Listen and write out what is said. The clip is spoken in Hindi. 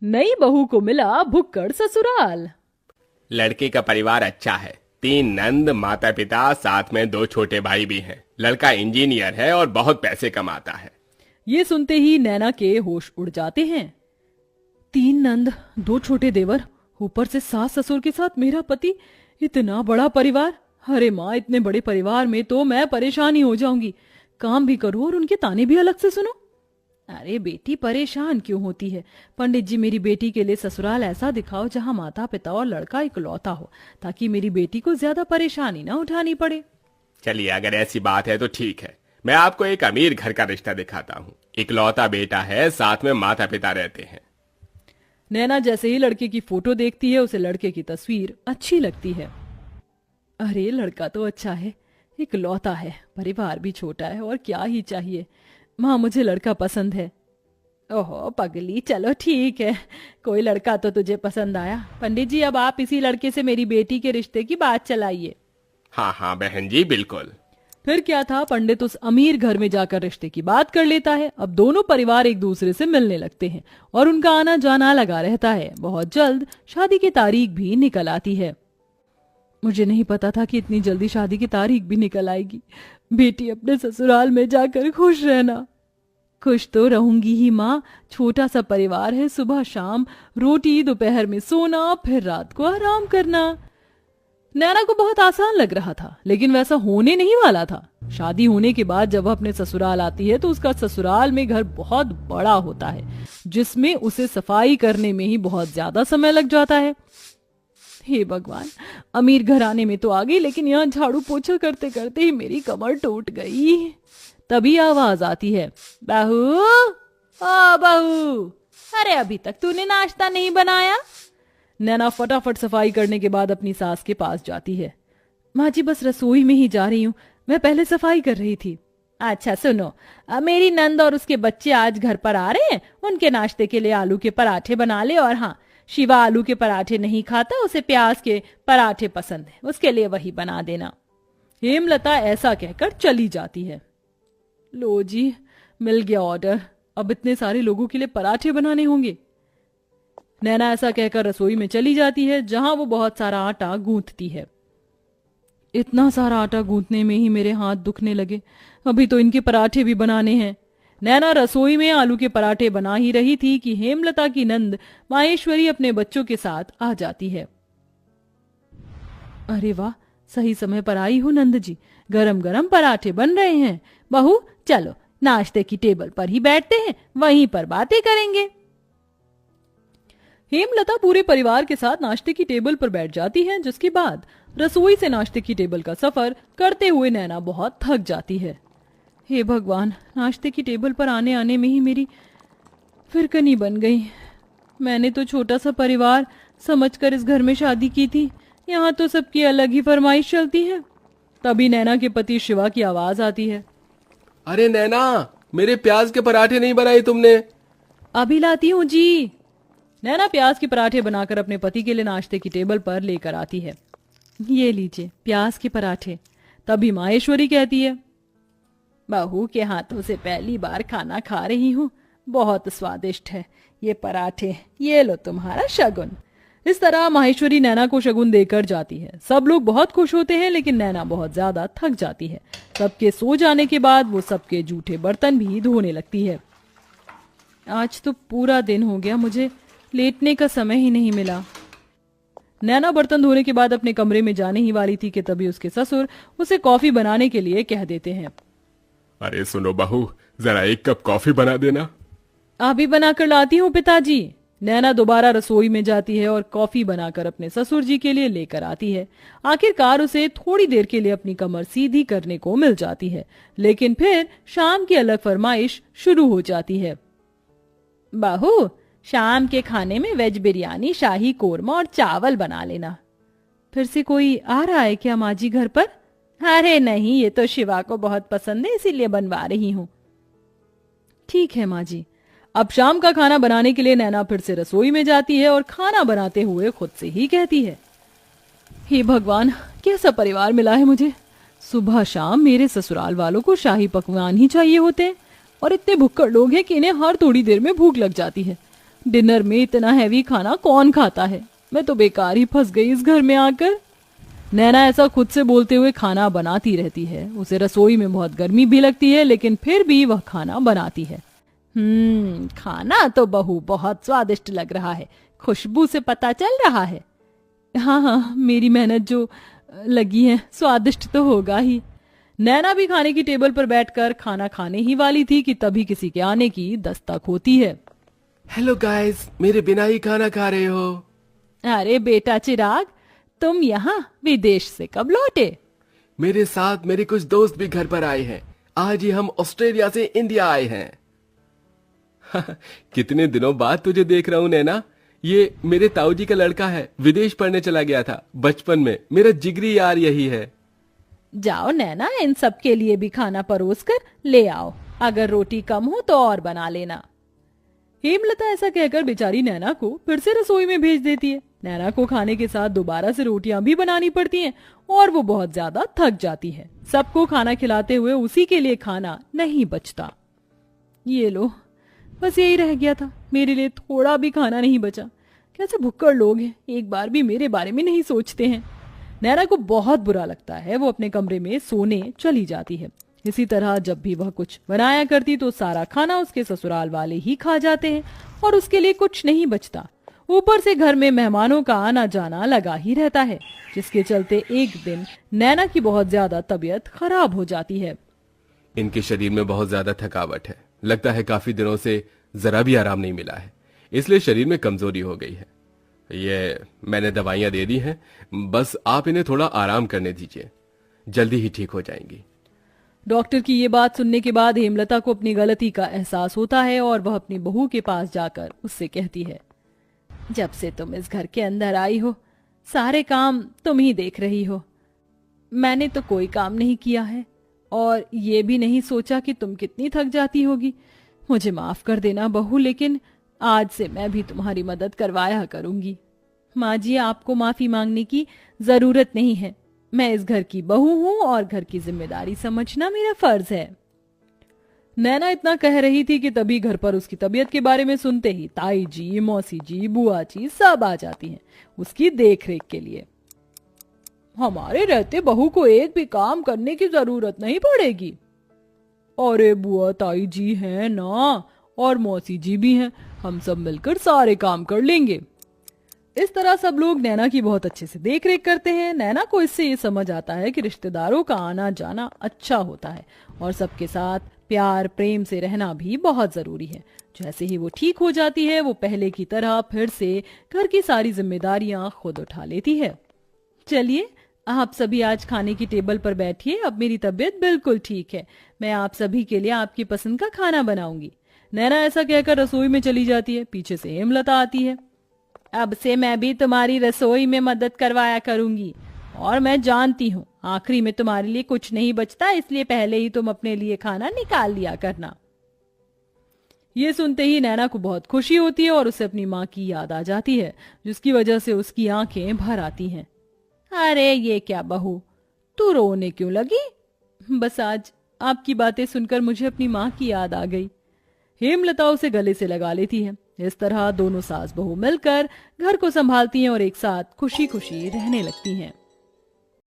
नई बहू को मिला भुक्कड़ ससुराल। लड़के का परिवार अच्छा है, 3 नंद, माता पिता, साथ में 2 छोटे भाई भी हैं। लड़का इंजीनियर है और बहुत पैसे कमाता है। ये सुनते ही नैना के होश उड़ जाते हैं। 3 नंद, 2 छोटे देवर, ऊपर से सास ससुर के साथ मेरा पति, इतना बड़ा परिवार। अरे माँ, इतने बड़े परिवार में तो मैं परेशान ही हो जाऊंगी। काम भी करूं और उनके ताने भी अलग से सुनो। अरे बेटी, परेशान क्यों होती है? पंडित जी, मेरी बेटी के लिए ससुराल ऐसा दिखाओ जहां माता पिता और लड़का इकलौता हो, ताकि मेरी बेटी को ज्यादा परेशानी ना उठानी पड़े। चलिए, अगर ऐसी बात है तो ठीक है, मैं आपको एक अमीर घर का रिश्ता दिखाता हूँ। इकलौता बेटा है, साथ में माता पिता रहते हैं। नैना जैसे ही लड़के की फोटो देखती है, उसे लड़के की तस्वीर अच्छी लगती है। अरे लड़का तो अच्छा है, इकलौता है, परिवार भी छोटा है, और क्या ही चाहिए। माँ, मुझे लड़का पसंद है। ओहो पगली, चलो ठीक है, कोई लड़का तो तुझे पसंद आया। पंडित जी, अब आप इसी लड़के से मेरी बेटी के रिश्ते की बात चलाइए। हाँ हाँ बहन जी, बिल्कुल। फिर क्या था, पंडित उस अमीर घर में जाकर रिश्ते की बात कर लेता है। अब दोनों परिवार एक दूसरे से मिलने लगते हैं और उनका आना जाना लगा रहता है। बहुत जल्द शादी की तारीख भी निकल आती है। मुझे नहीं पता था कि इतनी जल्दी शादी की तारीख भी निकल आएगी। बेटी, अपने ससुराल में जाकर खुश रहना। खुश तो रहूंगी ही माँ, छोटा सा परिवार है, सुबह शाम रोटी, दोपहर में सोना, फिर रात को आराम करना। नैना को बहुत आसान लग रहा था, लेकिन वैसा होने नहीं वाला था। शादी होने के बाद जब वह अपने ससुराल आती है तो उसका ससुराल में घर बहुत बड़ा होता है, जिसमें उसे सफाई करने में ही बहुत ज्यादा समय लग जाता है। हे भगवान, अमीर घराने में तो आ गई, लेकिन यहाँ झाड़ू पोछा करते करते ही मेरी कमर टूट गई। तभी आवाज आती है, बहू, ओ बहू, अरे अभी तक तूने नाश्ता नहीं बनाया? नैना फटाफट सफाई करने के बाद अपनी सास के पास जाती है। माँ जी, बस रसोई में ही जा रही हूँ, मैं पहले सफाई कर रही थी। अच्छा सुनो, मेरी नंद और उसके बच्चे आज घर पर आ रहे हैं, उनके नाश्ते के लिए आलू के पराठे बना ले। और हाँ, शिवा आलू के पराठे नहीं खाता, उसे प्याज के पराठे पसंद है, उसके लिए वही बना देना। हेमलता ऐसा कहकर चली जाती है। लो जी, मिल गया ऑर्डर, अब इतने सारे लोगों के लिए पराठे बनाने होंगे। नैना ऐसा कहकर रसोई में चली जाती है, जहां वो बहुत सारा आटा गूंथती है। इतना सारा आटा गूंथने में ही मेरे हाथ दुखने लगे, अभी तो इनके पराठे भी बनाने हैं। नैना रसोई में आलू के पराठे बना ही रही थी कि हेमलता की नंद माहेश्वरी अपने बच्चों के साथ आ जाती है। अरे वाह, सही समय पर आई हो नंद जी, गरम गरम पराठे बन रहे हैं। बहू, चलो नाश्ते की टेबल पर ही बैठते हैं, वहीं पर बातें करेंगे। हेमलता पूरे परिवार के साथ नाश्ते की टेबल पर बैठ जाती है, जिसके बाद रसोई से नाश्ते की टेबल का सफर करते हुए नैना बहुत थक जाती है। हे भगवान, नाश्ते की टेबल पर आने आने में ही मेरी फिरकनी बन गई। मैंने तो छोटा सा परिवार समझकर इस घर में शादी की थी, यहाँ तो सबकी अलग ही फरमाइश चलती है। तभी नैना के पति शिवा की आवाज आती है। अरे नैना, मेरे प्याज के पराठे नहीं बनाए तुमने? अभी लाती हूँ जी। नैना प्याज के पराठे बनाकर अपने पति के लिए नाश्ते की टेबल पर लेकर आती है। ये लीजिए प्याज के पराठे। तभी माहेश्वरी कहती है, बहू के हाथों से पहली बार खाना खा रही हूँ, बहुत स्वादिष्ट है ये पराठे, ये लो तुम्हारा शगुन। इस तरह माहेश्वरी नैना को शगुन देकर जाती है। सब लोग बहुत खुश होते हैं, लेकिन नैना बहुत ज्यादा थक जाती है। सबके सो जाने के बाद वो सबके जूठे बर्तन भी धोने लगती है। आज तो पूरा दिन हो गया, मुझे लेटने का समय ही नहीं मिला। नैना बर्तन धोने के बाद अपने कमरे में जाने ही वाली थी कि तभी उसके ससुर उसे कॉफी बनाने के लिए कह देते हैं। अरे सुनो बहू, जरा 1 कप कॉफी बना देना। अभी बनाकर लाती हूँ पिताजी। नैना दोबारा रसोई में जाती है और कॉफी बनाकर अपने ससुर जी के लिए लेकर आती है। आखिरकार उसे थोड़ी देर के लिए अपनी कमर सीधी करने को मिल जाती है, लेकिन फिर शाम की अलग फरमाइश शुरू हो जाती है। बहू, शाम के खाने में वेज बिरयानी, शाही कोरमा और चावल बना लेना। फिर से कोई आ रहा है क्या माँ जी घर पर? अरे नहीं, ये तो शिवा को बहुत पसंद है, इसीलिए बनवा रही हूँ। ठीक है माँ जी। अब शाम का खाना बनाने के लिए नैना फिर से रसोई में जाती है और खाना बनाते हुए खुद से ही कहती है, हे भगवान, कैसा परिवार मिला है मुझे। सुबह शाम मेरे ससुराल वालों को शाही पकवान ही चाहिए होते हैं, और इतने भुक्कड़ लोग हैं कि इन्हें हर थोड़ी देर में भूख लग जाती है। डिनर में इतना हैवी खाना कौन खाता है? मैं तो बेकार ही फंस गई इस घर में आकर। नैना ऐसा खुद से बोलते हुए खाना बनाती रहती है। उसे रसोई में बहुत गर्मी भी लगती है, लेकिन फिर भी वह खाना बनाती है। खाना तो बहू बहुत स्वादिष्ट लग रहा है, खुशबू से पता चल रहा है। हाँ हाँ, मेरी मेहनत जो लगी है, स्वादिष्ट तो होगा ही। नैना भी खाने की टेबल पर बैठकर खाना खाने ही वाली थी कि तभी किसी के आने की दस्तक होती है। हेलो गाइस, मेरे बिना ही खाना खा रहे हो? अरे बेटा चिराग, तुम यहाँ विदेश से कब लौटे? मेरे साथ मेरे कुछ दोस्त भी घर पर आए हैं। आज ही हम ऑस्ट्रेलिया से इंडिया आए हैं। कितने दिनों बाद तुझे देख रहा हूँ नैना। ये मेरे ताऊ जी का लड़का है, विदेश पढ़ने चला गया था बचपन में। मेरा जिगरी यार यही है। जाओ नैना, इन सब के लिए भी खाना परोस कर ले आओ। अगर रोटी कम हो तो और बना लेना। हेमलता ऐसा कहकर बेचारी नैना को फिर से रसोई में भेज देती है। नैना को खाने के साथ दोबारा से रोटियां भी बनानी पड़ती हैं और वो बहुत ज्यादा थक जाती है। सबको खाना खिलाते हुए उसी के लिए खाना नहीं बचता। ये लो, बस यही रह गया था, मेरे लिए थोड़ा भी खाना नहीं बचा। कैसे भुक्कड़ लोग हैं, एक बार भी मेरे बारे में नहीं सोचते हैं। नैना को बहुत बुरा लगता है। वो अपने कमरे में सोने चली जाती है। इसी तरह जब भी वह कुछ बनाया करती तो सारा खाना उसके ससुराल वाले ही खा जाते हैं और उसके लिए कुछ नहीं बचता। ऊपर से घर में मेहमानों का आना जाना लगा ही रहता है, जिसके चलते एक दिन नैना की बहुत ज्यादा तबीयत खराब हो जाती है। इनके शरीर में बहुत ज्यादा थकावट है। लगता है काफी दिनों से जरा भी आराम नहीं मिला है, इसलिए शरीर में कमजोरी हो गई है। ये मैंने दवाइयां दे दी हैं, बस आप इन्हें थोड़ा आराम करने दीजिए, जल्दी ही ठीक हो जाएंगी। डॉक्टर की ये बात सुनने के बाद हेमलता को अपनी गलती का एहसास होता है और वह अपनी बहू के पास जाकर उससे कहती है, जब से तुम इस घर के अंदर आई हो सारे काम तुम ही देख रही हो। मैंने तो कोई काम नहीं किया है और ये भी नहीं सोचा कि तुम कितनी थक जाती होगी। मुझे माफ कर देना बहू, लेकिन आज से मैं भी तुम्हारी मदद करवाया करूंगी। माँ जी, आपको माफी मांगने की जरूरत नहीं है। मैं इस घर की बहू हूँ और घर की जिम्मेदारी समझना मेरा फर्ज है। नैना इतना कह रही थी कि तभी घर पर उसकी तबीयत के बारे में सुनते ही ताई जी, मौसी जी, बुआ जी सब आ जाती हैं उसकी देखरेख के लिए। हमारे रहते बहू को एक भी काम करने की जरूरत नहीं पड़ेगी। अरे बुआ ताई जी हैं ना, और मौसी जी भी हैं, हम सब मिलकर सारे काम कर लेंगे। इस तरह सब लोग नैना की बहुत अच्छे से देखरेख करते हैं। नैना को इससे ये समझ आता है कि रिश्तेदारों का आना जाना अच्छा होता है और सबके साथ प्यार प्रेम से रहना भी बहुत जरूरी है। जैसे ही वो ठीक हो जाती है, वो पहले की तरह फिर से घर की सारी जिम्मेदारियां खुद उठा लेती है। चलिए, आप सभी आज खाने की टेबल पर बैठिए। अब मेरी तबीयत बिल्कुल ठीक है। मैं आप सभी के लिए आपकी पसंद का खाना बनाऊंगी। नैना ऐसा कहकर रसोई में चली जाती है। पीछे से हेमलता आती है। अब से मैं भी तुम्हारी रसोई में मदद करवाया करूंगी और मैं जानती हूँ आखिरी में तुम्हारे लिए कुछ नहीं बचता, इसलिए पहले ही तुम अपने लिए खाना निकाल लिया करना। ये सुनते ही नैना को बहुत खुशी होती है और उसे अपनी माँ की याद आ जाती है, जिसकी वजह से उसकी आंखें भर आती हैं। अरे ये क्या बहू, तू रोने क्यों लगी? बस आज आपकी बातें सुनकर मुझे अपनी माँ की याद आ गई। हेमलता उसे गले से लगा लेती है। इस तरह दोनों सास बहू मिलकर घर को संभालती हैं और एक साथ खुशी खुशी रहने लगती हैं।